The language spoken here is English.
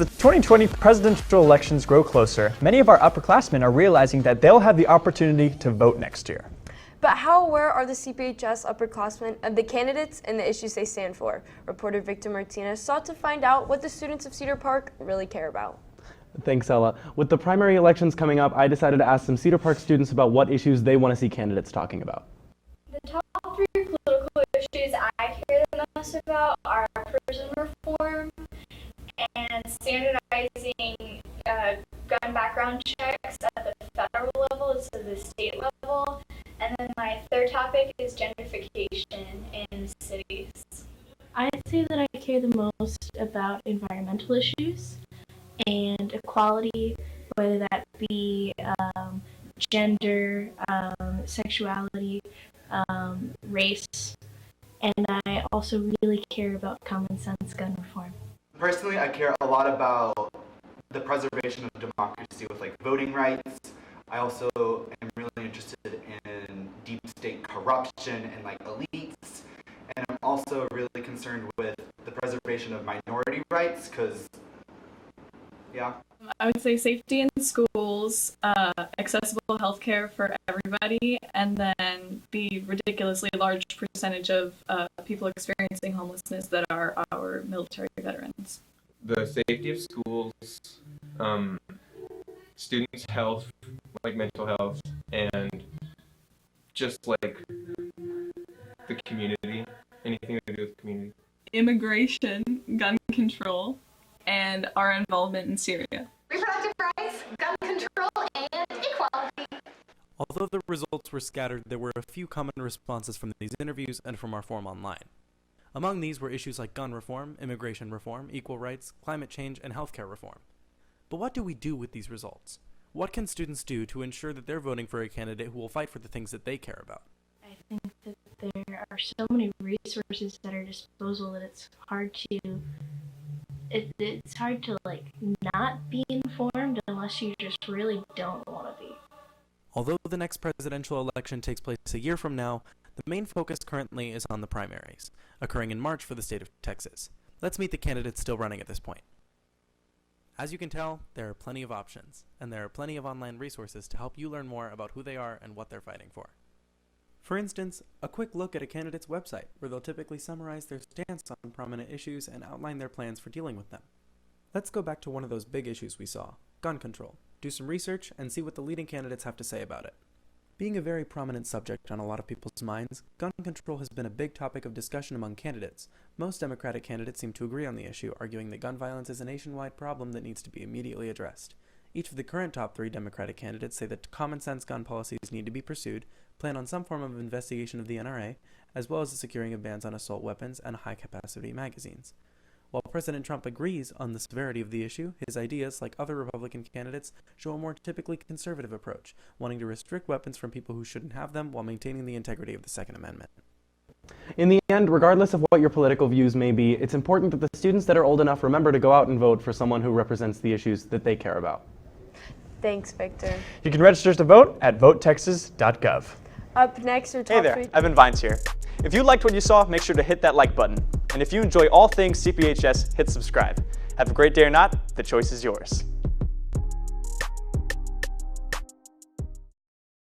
the 2020 presidential elections grow closer, many of our upperclassmen are realizing that they'll have the opportunity to vote next year. But how aware are the CPHS upperclassmen of the candidates and the issues they stand for? Reporter Victor Martinez sought to find out what the students of Cedar Park really care about. Thanks, Ella. With the primary elections coming up, I decided to ask some Cedar Park students about what issues they want to see candidates talking about. The top three political issues I care the most about are prison reform and standardizing gun background checks at the federal level instead of the state level. And then my third topic is gentrification in cities. I'd say that I care the most about environmental issues and equality, whether that be gender, sexuality, race, and I also really care about common sense gun reform. Personally, I care a lot about the preservation of democracy with like voting rights. I also am really interested in deep state corruption and like elites. And I'm also really concerned with the preservation of minority rights because, yeah. I would say safety in schools, accessible healthcare for everybody, and then the ridiculously large percentage of people experiencing homelessness that are our military veterans. The safety of schools, students' health, like mental health, and just like the community, anything to do with community. Immigration, gun control, and our involvement in Syria. Reproductive rights, gun control, and equality. Although the results were scattered, there were a few common responses from these interviews and from our forum online. Among these were issues like gun reform, immigration reform, equal rights, climate change, and healthcare reform. But what do we do with these results? What can students do to ensure that they're voting for a candidate who will fight for the things that they care about? I think that there are so many resources at our disposal that it's hard to like not be informed unless you just really don't want to be. Although the next presidential election takes place a year from now, the main focus currently is on the primaries, occurring in March for the state of Texas. Let's meet the candidates still running at this point. As you can tell, there are plenty of options, and there are plenty of online resources to help you learn more about who they are and what they're fighting for. For instance, a quick look at a candidate's website, where they'll typically summarize their stance on prominent issues and outline their plans for dealing with them. Let's go back to one of those big issues we saw, gun control, do some research, and see what the leading candidates have to say about it. Being a very prominent subject on a lot of people's minds, gun control has been a big topic of discussion among candidates. Most Democratic candidates seem to agree on the issue, arguing that gun violence is a nationwide problem that needs to be immediately addressed. Each of the current top three Democratic candidates say that common sense gun policies need to be pursued, plan on some form of investigation of the NRA, as well as the securing of bans on assault weapons and high-capacity magazines. While President Trump agrees on the severity of the issue, his ideas, like other Republican candidates, show a more typically conservative approach, wanting to restrict weapons from people who shouldn't have them while maintaining the integrity of the Second Amendment. In the end, regardless of what your political views may be, it's important that the students that are old enough remember to go out and vote for someone who represents the issues that they care about. Thanks, Victor. You can register to vote at votetexas.gov. Up next are top Hey there, three. Evan Vines here. If you liked what you saw, make sure to hit that like button. And if you enjoy all things CPHS, hit subscribe. Have a great day or not, the choice is yours.